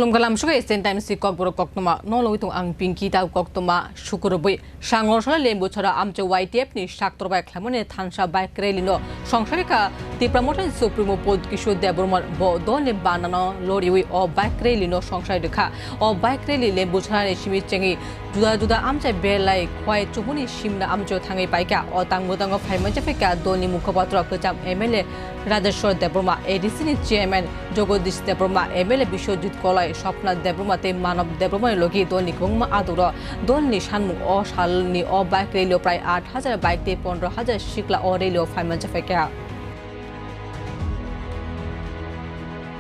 Tunggalam suka isten time si kok borok kok toma nolo itung ang pinki tau kok toma syukuroboi sangor sala lembu chara amche YTF ni saktor bai khlamone thansa bai krelino songsarika tipramotan supremo pod kishor debormar bodone banano loriwi o bai krelino songsai dekha o bai kreli lembu chara ni simi chengi juda juda amche belai khwai chubuni simna amcho thangai paika o tangmodang phaimanje feka doni mukhopatra kcham MLA Rajeshwar Deborma ADC ni chairman Jogodish Deborma MLA Bishojit Kolai Shopna Debromate Manab Debroma Logi Doni Kungma Aduro Doni Shanmu O Shalni O Bike Railio Prai 8,000 Bike Te 15,000 Shikla O Railio Phaimanje feka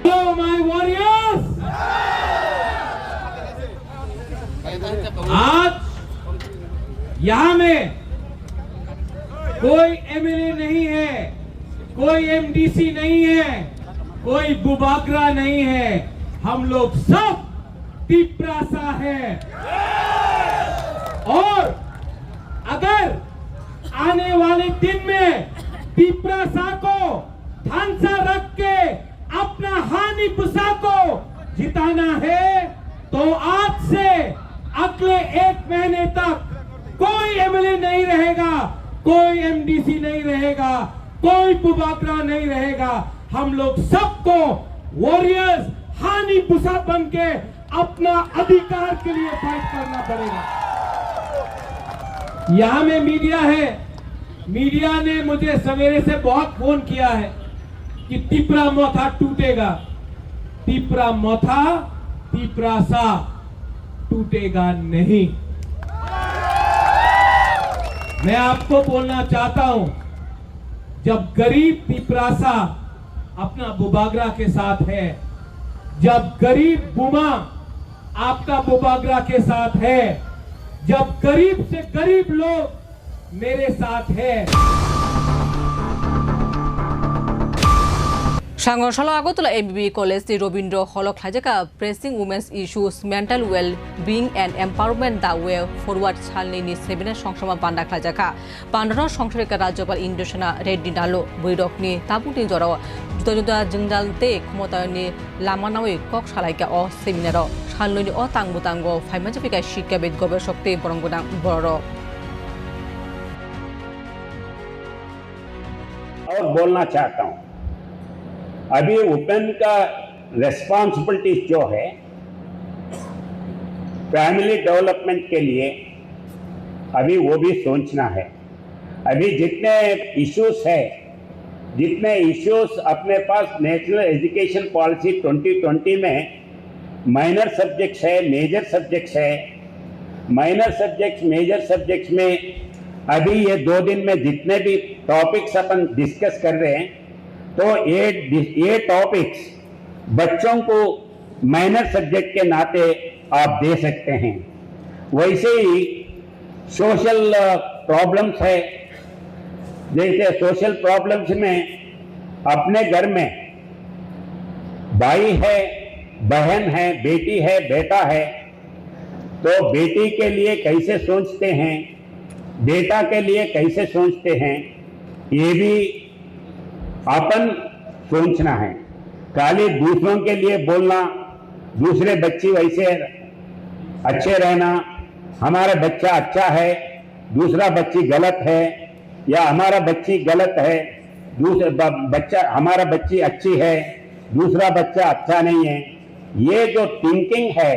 Hello my warriors! आज यहाँ में कोई MLA नहीं है, कोई MDC नहीं है, कोई बुबागरा नहीं है, हम लोग सब तिपरासा है। और अगर आने वाले दिन में तिपरासा को ढांचा रख के अपना हानि पुसा को जिताना है तो आज से अगले 1 महीने तक कोई MLA नहीं रहेगा, कोई MDC नहीं रहेगा, कोई बुबागरा नहीं रहेगा। हम लोग सबको वॉरियर्स हानि पुसा बन के अपना अधिकार के लिए फाइट करना पड़ेगा। यहां में मीडिया है, मीडिया ने मुझे सवेरे से बहुत फोन किया है कि तिपरा मोथा टूटेगा। तिपरा मोथा तिपरासा टूटेगा नहीं। मैं आपको बोलना चाहता हूं, जब गरीब तिपरासा अपना बुबागरा के साथ है, जब गरीब बुमा आपका बुबागरा के साथ है, जब गरीब से गरीब लोग मेरे साथ है। Sangoshala Agotula MBB College the Robindro Holo Klajaka pressing women's issues, mental well-being and empowerment that way forward Chalini Seminar Songshama Panda Klajaka, Pandana Songsharika Rajapal Indoshana Reddy Dalo, Buidokni, Taputi Joro, Juda Jindal Te, Komotani, Lamanawi, Kokshalaika or Seminaro, Chaluni or Tangutango, Fimajafika Shika with Gober Shokte, Borongodang, Boro. और बोलना चाहता हूं, अभी open का responsibility जो है family development के लिए अभी वो भी सोचना है। अभी जितने इश्यूज अपने पास नेशनल एजुकेशन पॉलिसी 2020 में माइनर सब्जेक्ट्स है, मेजर सब्जेक्ट्स है। माइनर सब्जेक्ट्स मेजर सब्जेक्ट्स में अभी ये 2 दिन में जितने भी टॉपिक्स अपन डिस्कस कर रहे हैं तो ये टॉपिक्स बच्चों को माइनर सब्जेक्ट के नाते आप दे सकते हैं। वैसे ही सोशल प्रॉब्लम्स है, जैसे सोशल प्रॉब्लम्स में अपने घर में भाई है, बहन है, बेटी है, बेटा है, तो बेटी के लिए कैसे सोचते हैं, बेटा के लिए कैसे सोचते हैं, ये भी अपन सोचना है। खाली दूसरों के लिए बोलना, दूसरे बच्चे वैसे अच्छे रहना, हमारा बच्चा अच्छा है, दूसरा बच्ची गलत है, या हमारा बच्ची गलत है, हमारा बच्ची अच्छी है, दूसरा बच्चा अच्छा नहीं है, ये जो थिंकिंग है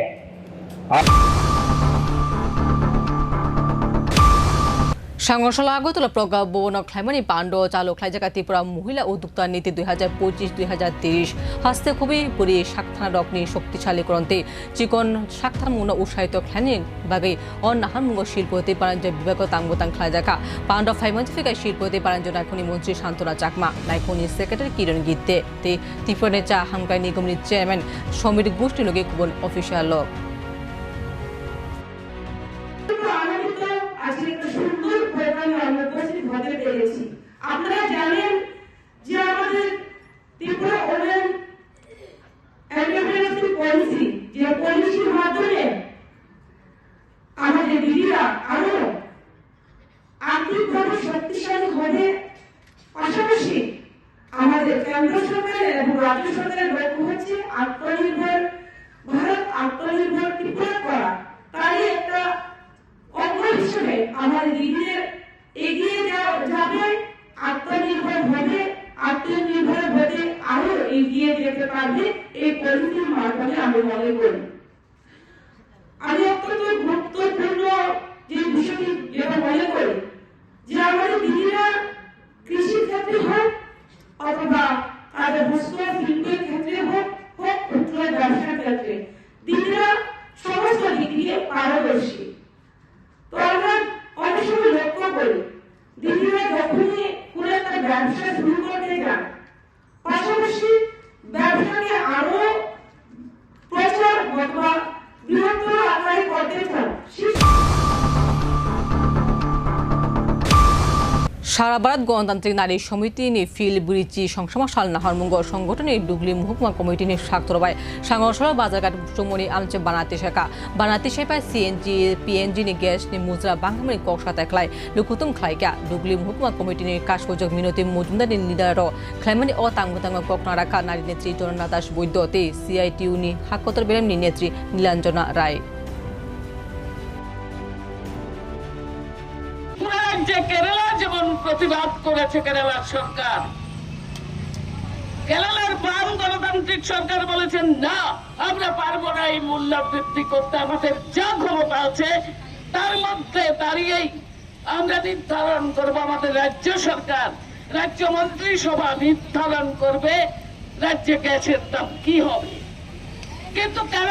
Sangoshala Agotula Proga Bono Climani Pando, Chalo Klajaka Tipura, Muhila Udukta Niti 2025-2030, Haste Kubi, Puri, Shakta Dokni, Shokti Chali Kronte, Chikon, Shakta Muna Ushaito Clanin, Bagay, on Nahamungo Shilpote Paranja Bibako Tangutan Klajaka, Pando Fimantifika Shilpote Paranjona Kuni Munchi Shantura Jakma, Naikoni Secretary Kiran Gite, the Tifonecha Hamkani Gumni Chairman, Shomid Gustilogi Kubun official law. আপনারা জানেন যে আমাদের Tripura women entrepreneurship policy, যে পলিসির মাধ্যমে আমাদের দিদিরা আরো আর্থিকভাবে শক্তিশালী হবে, পাশাপাশি আমাদের কেন্দ্র সরকারের এবং রাজ্য সরকারের লক্ষ্য হচ্ছে আত্মনির্ভর भारत আত্মনির্ভর ত্রিপুরা করা, তারই একটা অঙ্গ হিসেবে আমাদের দিদিদের এগিয়ে যাবে, আত্মনির্ভর হবে, আত্মনির্ভর হতে আরো এগিয়ে যেতে পারবে এই পরিস্থিতির মাধ্যমে আমি মনে করি। আমি অত্যন্ত গুরুত্বপূর্ণ যে বিষয়টি যেটা মনে করি যে আমাদের দিদিরা কৃষি ক্ষেত্রে হোক অথবা তাদের বস্ত্র শিল্পের ক্ষেত্রে হোক ক্ষুদ্র ব্যবসার ক্ষেত্রে দিদিরা সমস্ত দিক দিয়ে পারদর্শী। তো আমরা অনেক সময় লক্ষ্য করি দিদিরা যখনই কোনো একটা ব্যবসা শুরু করতে যান, পাশাপাশি ব্যবসাকে আরো প্রচার অথবা বৃহত্তর আকারে করতে চান। সারা ভারত গণতান্ত্রিক নারী সমিতি নি ফিল ব্রিজি সংসমা সাল নাহারমুঙ্গ সংগঠনের ডুগলি মহকুমা কমিটি নি সাক্তরবাই সাংগসরা বাজারঘাট চমনি আমচে বানাতি শেপা সিএনজি পিএনজি নি গ্যাস নি মুজরা বাংলামনি কক্সা তেখলাই লুকুতুম খাইকা ডুগলি মহকুমা কমিটি নি কাশকজক মিনতি মজুমদার নি লিডার খাইমানি ও তাংমতাং ককনা রাখা নারী নেত্রী জননা দাস বৈদ্যতে সিআইটিউ নি হাকতর বেরেম নি নেত্রী নীলাঞ্জনা রায়। যে কেরালা যেমন প্রতিবাদ করেছে কেরালার সরকার, কেরালার বাম গণতান্ত্রিক সরকার বলেছেন না, আমরা পারবো না এই মূল্য বৃদ্ধি করতে, আমাদের যা ক্ষমতা আছে তার মধ্যে দাঁড়িয়েই আমরা নির্ধারণ করবো, আমাদের রাজ্য সরকার রাজ্য মন্ত্রিসভা নির্ধারণ করবে রাজ্যে গ্যাসের দাম কি হবে। কিন্তু কেন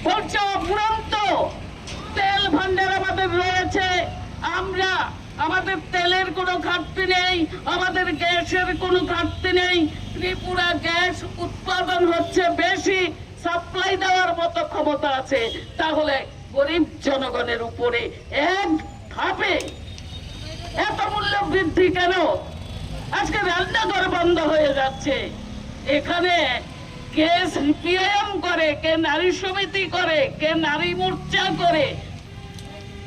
বলছে অফুরন্ত তেল ভান্ডার আমাদের রয়েছে, আমরা আমাদের তেলের কোনো ঘাটতি নেই, আমাদের গ্যাসের কোনো ঘাটতি নেই, ত্রিপুরা গ্যাস উৎপাদন হচ্ছে বেশি, সাপ্লাই দেওয়ার মতো ক্ষমতা আছে, তাহলে গরিব জনগণের উপরে এক ধাপে এত মূল্য বৃদ্ধি কেন? আজকে রান্নাঘর বন্ধ হয়ে যাচ্ছে, এখানে কে সিপিআইএম করে, কে নারী সমিতি করে, কে নারী মোর্চা করে,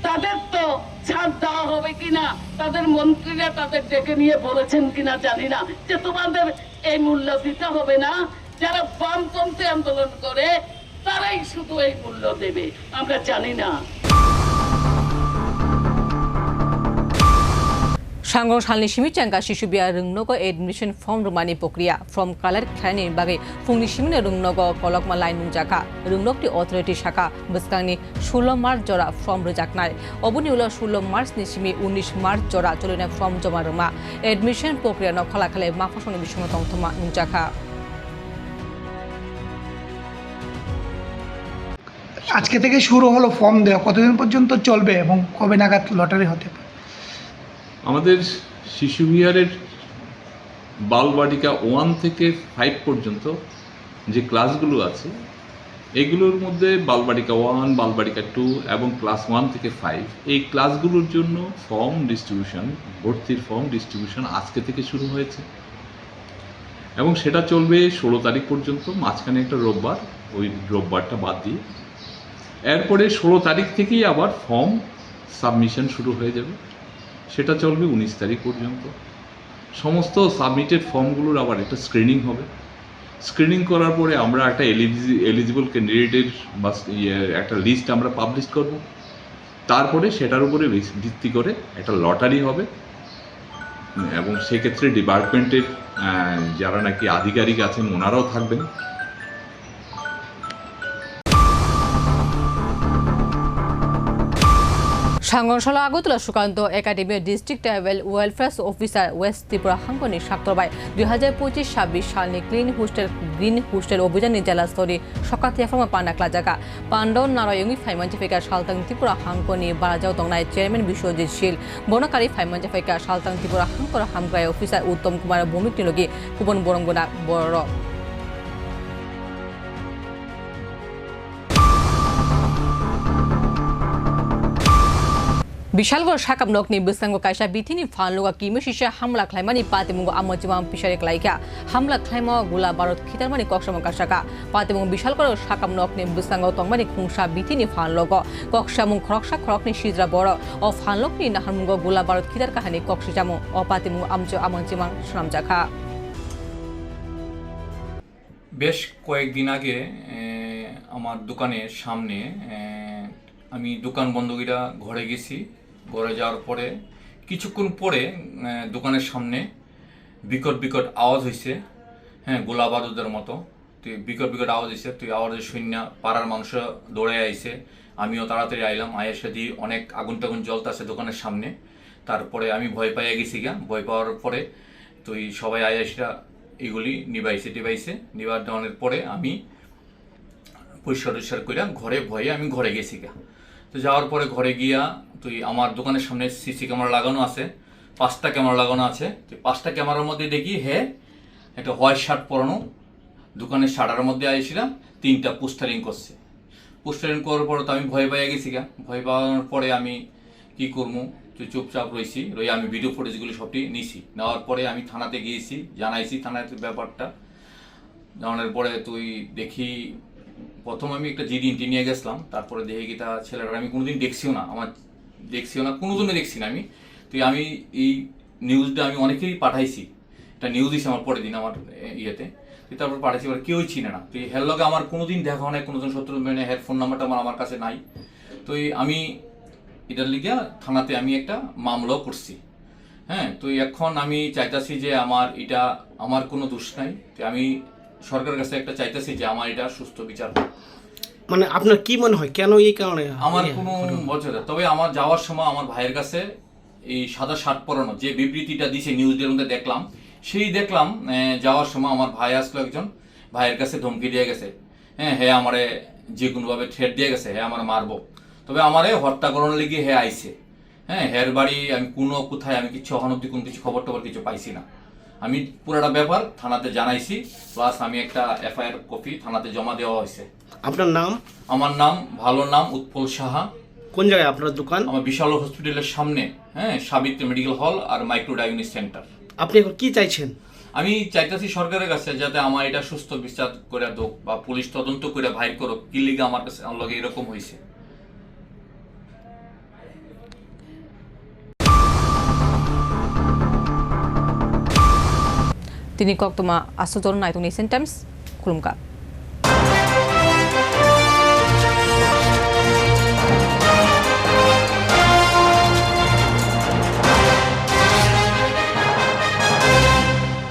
তাদের তো ছাড় দেওয়া হবে কিনা, তাদের মন্ত্রীরা তাদের ডেকে নিয়ে বলেছেন কিনা জানি না যে তোমাদের এই মূল্য দিতে হবে না, যারা বামপন্থী আন্দোলন করে তারাই শুধু এই মূল্য দেবে, আমরা জানি না। সাংগং সালনি সিমিচাঙ্গা শিশু বিয়া রুংনগ এডমিশন ফর্ম রুমানি প্রক্রিয়া ফর্ম কালার খানি বাগে ফুংনি সিমিনে রুংনগ কলকমা লাইন নুংজাকা রুংনগটি অথরিটি শাখা বসকাংনি 16 মার্চ জরা ফর্ম রুজাকনাই অবনি উল 16 মার্চ নি সিমি 19 মার্চ জরা চলিনা ফর্ম জমা রুমা এডমিশন প্রক্রিয়া ন খলাখালে মাফাসনি বিসঙ্গ তংথমা নুংজাকা। আজকে থেকে শুরু হলো ফর্ম দেওয়া, কতদিন পর্যন্ত চলবে এবং কবে নাগাদ লটারি হতে পারে? আমাদের শিশু বিহারের বালবাটিকা 1 থেকে 5 পর্যন্ত যে ক্লাসগুলো আছে এগুলোর মধ্যে বালবাটিকা 1, বালবাটিকা 2 এবং ক্লাস 1 থেকে 5 এই ক্লাসগুলোর জন্য ফর্ম ডিস্ট্রিবিউশন, ভর্তির ফর্ম ডিস্ট্রিবিউশন আজকে থেকে শুরু হয়েছে এবং সেটা চলবে 16 তারিখ পর্যন্ত, মাঝখানে একটা রোববার, ওই রোববারটা বাদ দিয়ে এরপরে 16 তারিখ থেকেই আবার ফর্ম সাবমিশন শুরু হয়ে যাবে, সেটা চলবে 19 তারিখ পর্যন্ত। সমস্ত সাবমিটেড ফর্মগুলোর আবার একটা স্ক্রিনিং হবে, স্ক্রিনিং করার পরে আমরা একটা এলিজিবল ক্যান্ডিডেটের বা একটা লিস্ট আমরা পাবলিশ করব, তারপরে সেটার উপরে ভিত্তি করে একটা লটারি হবে এবং সেক্ষেত্রে ডিপার্টমেন্টের যারা নাকি আধিকারিক আছেন ওনারাও থাকবেন। সাংগনশালা আগরতলা সুকান্ত একাডেমির district tribal welfare officer west Tripura হাঙ্গনি সাক্তরবাই 2025-26 সালনি গ্রিন হোস্টেল অভিযানে জেলা স্তরে সকাতিয়া ফর্মা পান্ডাকলা জায়গা পান্ডন নারায়ণী ফাইমানজাফেকা সালতাং ত্রিপুরা হাঙ্গনি বারাজাও তংনায় চেয়ারম্যান বিশ্বজিৎ শীল বনকারী ফাইমানজাফেকা সালতাং ত্রিপুরা হাঙ্কর হামগ্রায় অফিসার উত্তম কুমার ভৌমিক নিলগী কুবন বরঙ্গনা বড়। বিশালগড় সাকাম নকনি বিসাঙ্গ কাইসা বিথিনি ফানলুগা কিমিশিসা হামলা খাইমানি পাতিমুঙ্গ আমজিমাম পিসারে ক্লাইকা হামলা খাইমা গোলা বারত খিতারমানি কক্সাম কাসাকা পাতিমুঙ্গ বিশালগড় সাকাম নকনি বিসাঙ্গ তংমানি খুংসা বিথিনি ফানলগ কক্সামুং খরকসা খরকনি সিজরা বড় ও ফানলকনি নাহারমুঙ্গ গোলা বারত খিতার কাহানি কক্সিজামু ও পাতিমুঙ্গ আমজিমাং সুনামজাখা। বেশ কয়েকদিন আগে আমার দোকানের সামনে আমি দোকান বন্ধ করে ঘরে গেছি। ঘরে যাওয়ার পরে কিছুক্ষণ পরে দোকানের সামনে বিকট বিকট আওয়াজ হয়েছে, হ্যাঁ, গোলা বারুদের মতো। তুই বিকট বিকট আওয়াজ হয়েছে, তুই আওয়াজের শূন্য পাড়ার মানুষ দৌড়ে আইছে। আমিও তাড়াতাড়ি আইলাম, আয়ের সাথে অনেক আগুন টাগুন জ্বলতেছে দোকানের সামনে। তারপরে আমি ভয় পাইয়া গেছি গা। ভয় পাওয়ার পরে তুই সবাই আয়েসরা এগুলি নিবাইছে নিবার দেওয়ানোর পরে আমি পরিষ্কার করে ঘরে ভয়ে আমি ঘরে গেছি গা। তো যাওয়ার পরে ঘরে গিয়া তুই আমার দোকানের সামনে সিসি ক্যামেরা লাগানো আছে, 5টা ক্যামেরা লাগানো আছে। তুই 5টা ক্যামেরার মধ্যে দেখি একটা হোয়াইট শার্ট পরানো দোকানের শাটারের মধ্যে আইসিলাম, 3টা পোস্টারিং করছে। পোস্টারিং করার পরে তো আমি ভয় পাইয়া গেছি গা। ভয় পাওয়ার পরে আমি কি করবো, তুই চুপচাপ রই আমি ভিডিও ফুটেজগুলি সবটি নিছি। নেওয়ার পরে আমি থানাতে গিয়েছি, জানাইছি থানাতে ব্যাপারটা। জানানোর পরে তুই দেখি প্রথম আমি একটা জিডি নিয়ে গেছিলাম। তারপরে দেখি কি তা ছেলেটা আমি কোনোদিন দেখছিও না, কোনোদিনও দেখছি না আমি। তুই আমি এই নিউজটা আমি অনেকেই পাঠাইছি, একটা নিউজ দিয়েছি আমার পরের দিন আমার ইয়েতে। তুই তারপর পাঠাইছি, এবার কেউই চিনে না। তুই হের লগে আমার কোনোদিন দেখা হয় না, কোনোদিন শত্রু মানে হের ফোন নাম্বারটা আমার কাছে নাই। তো আমি এটার লিগে থানাতে আমি একটা মামলাও করছি, হ্যাঁ। তো এখন আমি চাইতাছি যে আমার কোনো দোষ নাই। তো আমি সরকারের কাছে একটা চাইতাছি যে আমার এটা সুস্থ বিচার হোক। মানে আপনার কি মনে হয় কেন এই কারণে? আমার কোনো বছর, তবে আমার যাওয়ার সময় আমার ভাইয়ের কাছে এই সাদা শার্ট পরানো যে বিবৃতিটা দিছে নিউজের মধ্যে দেখলাম, যাওয়ার সময় আমার ভাই আসলো একজন, ভাইয়ের কাছে ধমকি দিয়ে গেছে, হ্যাঁ আমারে যে কোনোভাবে থ্রেট দিয়ে গেছে, হ্যাঁ আমার মারবো। তবে আমারে হত্যা করানোর লেগে আইছে, হ্যাঁ। হের বাড়ি আমি কোথায় আমি কিছু এখন অব্দি কোনো কিছু খবর টবর কিছু পাইছি না। আমি পুরোটা ব্যাপার থানাতে জানাইছি, প্লাস আমি একটা এফআইআর কপি থানাতে জমা দেওয়া হয়েছে। আপনার নাম? আমার নাম ভালো নাম উৎপল সাহা। কোন জায়গায় আপনার দোকান? আমার বিশাল হসপিটালের সামনে, হ্যাঁ, সাবিত্রী মেডিকেল হল আর মাইক্রো ডায়াগনস্টিক সেন্টার। আপনি এখন কি চাইছেন? আমি চাইতেছি সরকারের কাছে যাতে আমার এটা সুস্থ বিচার করে দোক, বা পুলিশ তদন্ত করে ভাই করুক কি লিগে আমার কাছে আমার লগে এরকম হয়েছে। Tini kok tuma aso jorna itu ni sentence kulumka.